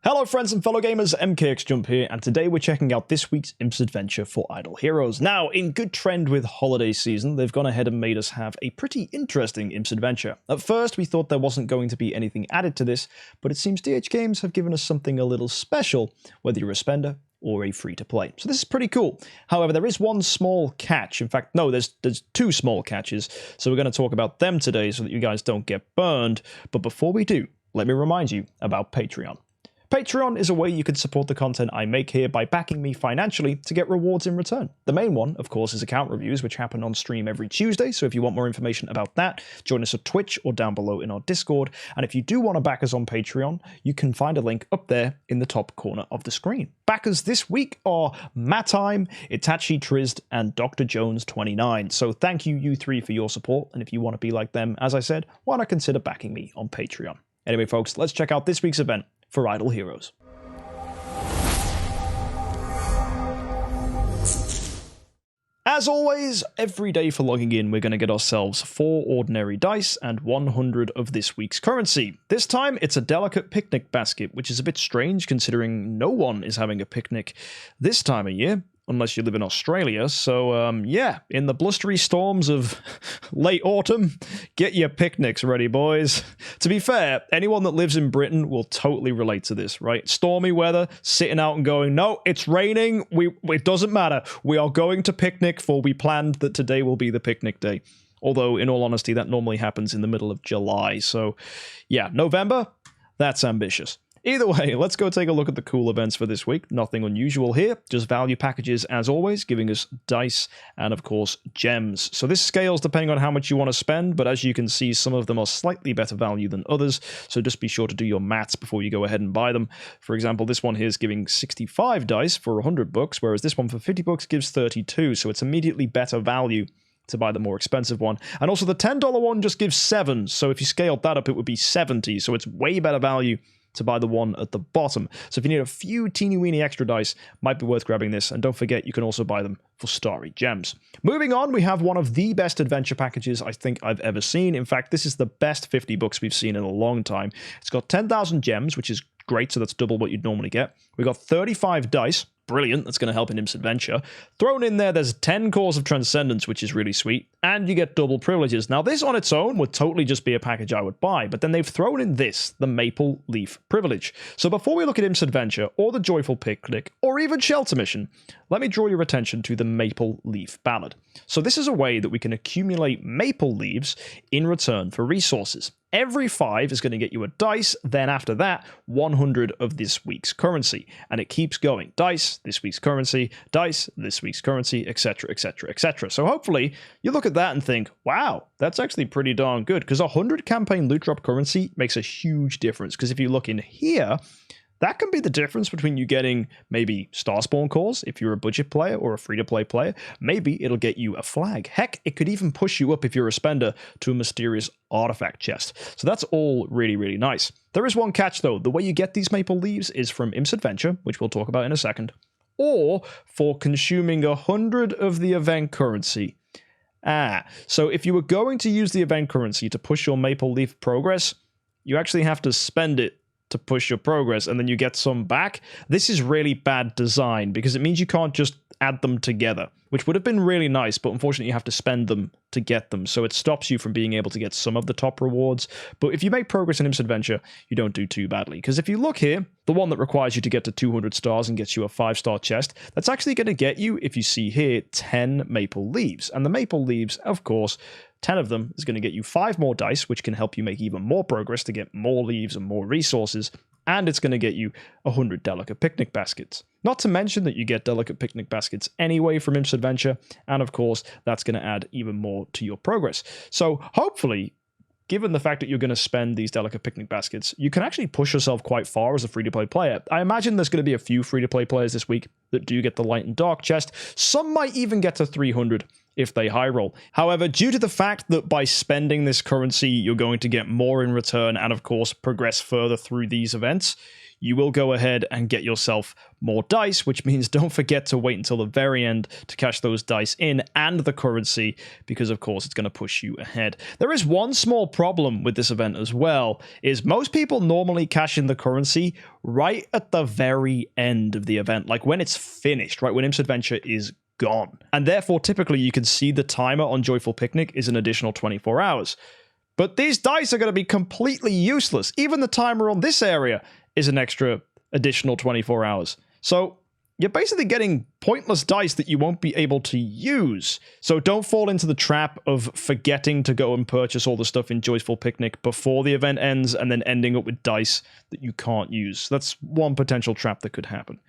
Hello friends and fellow gamers, MKxJUMP here, and today we're checking out this week's Imp's Adventure for Idle Heroes. Now, in good trend with holiday season, they've gone ahead and made us have a pretty interesting Imp's Adventure. At first, we thought there wasn't going to be anything added to this, but it seems DH Games have given us something a little special, whether you're a spender or a free-to-play. So this is pretty cool. However, there is one small catch. In fact, no, there's two small catches, so we're going to talk about them today so that you guys don't get burned. But before we do, let me remind you about Patreon. Patreon is a way you can support the content I make here by backing me financially to get rewards in return. The main one, of course, is account reviews, which happen on stream every Tuesday, so if you want more information about that, join us at Twitch or down below in our Discord. And if you do want to back us on Patreon, you can find a link up there in the top corner of the screen. Backers this week are Matime, Itachi Trizd, and Dr. Jones29. So thank you, you three, for your support, and if you want to be like them, as I said, why not consider backing me on Patreon? Anyway, folks, let's check out this week's event for Idle Heroes. As always, every day for logging in, we're going to get ourselves 4 ordinary dice and 100 of this week's currency. This time, it's a delicate picnic basket, which is a bit strange considering no one is having a picnic this time of year, unless you live in Australia. So, yeah, in the blustery storms of late autumn, get your picnics ready, boys. To be fair, anyone that lives in Britain will totally relate to this, right? Stormy weather, sitting out and going, no, it's raining, it doesn't matter. We are going to picnic, for we planned that today will be the picnic day. Although, in all honesty, that normally happens in the middle of July. So, yeah, November, that's ambitious. Either way, let's go take a look at the cool events for this week. Nothing unusual here, just value packages as always, giving us dice and, of course, gems. So this scales depending on how much you want to spend, but as you can see, some of them are slightly better value than others, so just be sure to do your maths before you go ahead and buy them. For example, this one here is giving 65 dice for 100 bucks, whereas this one for 50 bucks gives 32, so it's immediately better value to buy the more expensive one. And also the $10 one just gives 7, so if you scaled that up, it would be 70, so it's way better value to buy the one at the bottom. So if you need a few teeny weeny extra dice, might be worth grabbing this. And don't forget, you can also buy them for starry gems. Moving on, we have one of the best adventure packages I think I've ever seen. In fact, this is the best 50 bucks we've seen in a long time. It's got 10,000 gems, which is great, so that's double what you'd normally get. We've got 35 dice. Brilliant, that's going to help in Imp's Adventure. Thrown in there, there's 10 cores of Transcendence, which is really sweet, and you get double privileges. Now, this on its own would totally just be a package I would buy, but then they've thrown in this, the Maple Leaf Privilege. So before we look at Imp's Adventure, or the Joyful Picnic, or even Shelter Mission, let me draw your attention to the Maple Leaf Ballad. So this is a way that we can accumulate maple leaves in return for resources. Every 5 is going to get you a dice, then after that, 100 of this week's currency. And it keeps going. Dice, this week's currency, dice, this week's currency, etc., etc., etc. So hopefully, you look at that and think, wow, that's actually pretty darn good, because 100 campaign loot drop currency makes a huge difference. Because if you look in here, that can be the difference between you getting maybe Starspawn cores if you're a budget player or a free-to-play player. Maybe it'll get you a flag. Heck, it could even push you up if you're a spender to a mysterious artifact chest. So that's all really, really nice. There is one catch though. The way you get these maple leaves is from Imp's Adventure, which we'll talk about in a second, or for consuming 100 of the event currency. So if you were going to use the event currency to push your maple leaf progress, you actually have to spend it to push your progress, and then you get some back. This is really bad design because it means you can't just add them together, which would have been really nice, but unfortunately you have to spend them to get them, so it stops you from being able to get some of the top rewards. But if you make progress in Imp's Adventure, you don't do too badly, because if you look here, the one that requires you to get to 200 stars and gets you a 5-star chest, that's actually going to get you, if you see here, 10 maple leaves. And the maple leaves, of course, 10 of them is going to get you 5 more dice, which can help you make even more progress to get more leaves and more resources, and it's going to get you 100 delicate picnic baskets. Not to mention that you get delicate picnic baskets anyway from Imp's Adventure, and of course, that's going to add even more to your progress. So hopefully, given the fact that you're going to spend these delicate picnic baskets, you can actually push yourself quite far as a free-to-play player. I imagine there's going to be a few free-to-play players this week that do get the light and dark chest. Some might even get to 300 if they high roll. However, due to the fact that by spending this currency, you're going to get more in return and, of course, progress further through these events, you will go ahead and get yourself more dice, which means don't forget to wait until the very end to cash those dice in and the currency, because of course it's going to push you ahead. There is one small problem with this event as well, is most people normally cash in the currency right at the very end of the event, like when it's finished, right when Imp's Adventure is gone. And therefore, typically you can see the timer on Joyful Picnic is an additional 24 hours. But these dice are going to be completely useless. Even the timer on this area is an extra additional 24 hours. So you're basically getting pointless dice that you won't be able to use. So don't fall into the trap of forgetting to go and purchase all the stuff in Joyful Picnic before the event ends and then ending up with dice that you can't use. That's one potential trap that could happen.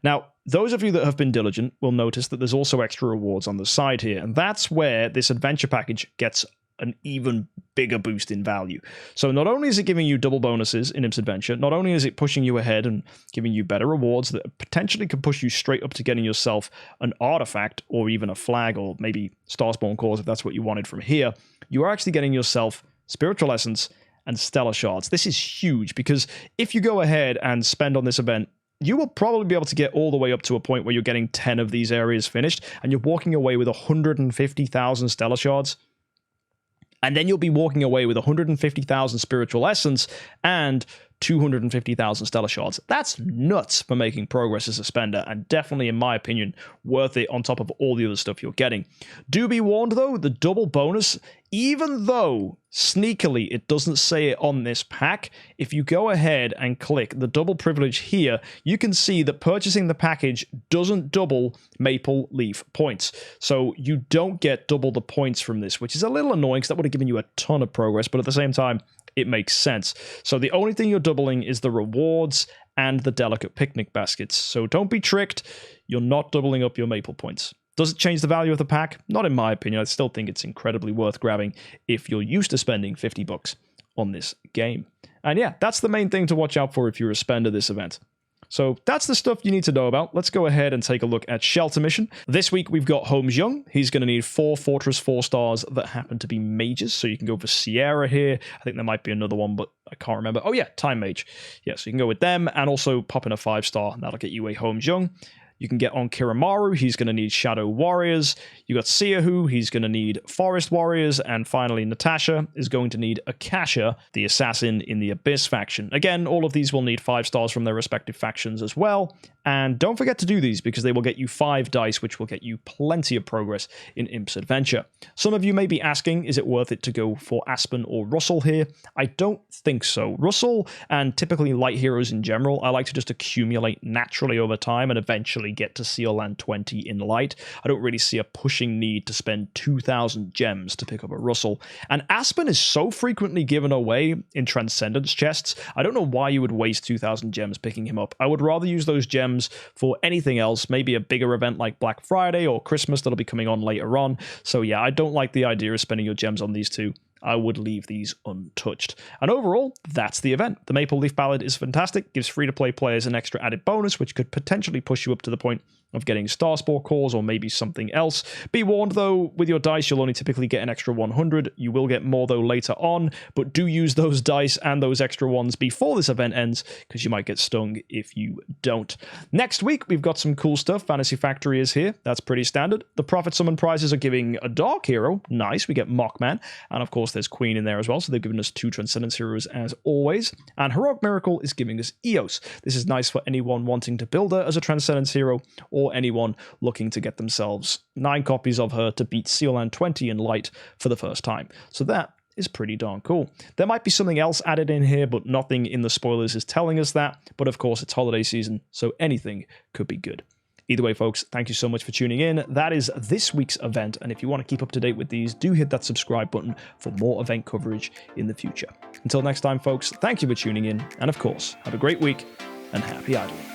Now, those of you that have been diligent will notice that there's also extra rewards on the side here, and that's where this adventure package gets an even bigger boost in value. So not only is it giving you double bonuses in Imp's Adventure, not only is it pushing you ahead and giving you better rewards that potentially could push you straight up to getting yourself an artifact or even a flag or maybe Starspawn cores if that's what you wanted from here, you are actually getting yourself spiritual essence and stellar shards. This is huge because if you go ahead and spend on this event, you will probably be able to get all the way up to a point where you're getting 10 of these areas finished and you're walking away with 150,000 stellar shards. And then you'll be walking away with 150,000 spiritual essence and 250,000 stellar shards. That's nuts for making progress as a spender, and definitely, in my opinion, worth it on top of all the other stuff you're getting. Do be warned, though, the double bonus, even though sneakily it doesn't say it on this pack, if you go ahead and click the double privilege here, you can see that purchasing the package doesn't double maple leaf points. So you don't get double the points from this, which is a little annoying because that would have given you a ton of progress, but at the same time, it makes sense. So the only thing you're doubling is the rewards and the delicate picnic baskets. So don't be tricked. You're not doubling up your maple points. Does it change the value of the pack? Not in my opinion. I still think it's incredibly worth grabbing if you're used to spending 50 bucks on this game. And yeah, that's the main thing to watch out for if you're a spender this event. So that's the stuff you need to know about. Let's go ahead and take a look at Shelter Mission. This week we've got Holmes Young. He's going to need 4 Fortress 4 stars that happen to be mages. So you can go for Sierra here. I think there might be another one, but I can't remember. Oh yeah, Time Mage. Yeah, so you can go with them and also pop in a 5-star. That'll get you a Holmes Young. You can get on Kiramaru, he's going to need Shadow Warriors. You got Siahu, he's going to need Forest Warriors. And finally, Natasha is going to need Akasha, the assassin in the Abyss faction. Again, all of these will need 5 stars from their respective factions as well. And don't forget to do these because they will get you 5 dice, which will get you plenty of progress in Imp's Adventure. Some of you may be asking, is it worth it to go for Aspen or Russell here? I don't think so. Russell and typically light heroes in general, I like to just accumulate naturally over time and eventually get to Seal Land 20 in light. I don't really see a pushing need to spend 2,000 gems to pick up a Russell. And Aspen is so frequently given away in Transcendence chests, I don't know why you would waste 2,000 gems picking him up. I would rather use those gems for anything else, maybe a bigger event like Black Friday or Christmas that'll be coming on later on. So yeah, I don't like the idea of spending your gems on these two. I would leave these untouched. And overall, that's the event. The Maple Leaf Ballad is fantastic, gives free-to-play players an extra added bonus, which could potentially push you up to the point of getting Starspore cores or maybe something else. Be warned though, with your dice, you'll only typically get an extra 100. You will get more though later on, but do use those dice and those extra ones before this event ends, because you might get stung if you don't. Next week, we've got some cool stuff. Fantasy Factory is here. That's pretty standard. The Prophet Summon prizes are giving a Dark Hero. Nice. We get Mockman. And of course, there's Queen in there as well, so they've given us 2 Transcendence Heroes as always. And Heroic Miracle is giving us Eos. This is nice for anyone wanting to build her as a Transcendence Hero, or anyone looking to get themselves 9 copies of her to beat Seal Land 20 in light for the first time. So that is pretty darn cool. There might be something else added in here, but nothing in the spoilers is telling us that. But of course, it's holiday season, so anything could be good. Either way, folks, thank you so much for tuning in. That is this week's event, and if you want to keep up to date with these, do hit that subscribe button for more event coverage in the future. Until next time, folks, thank you for tuning in, and of course, have a great week, and happy idling.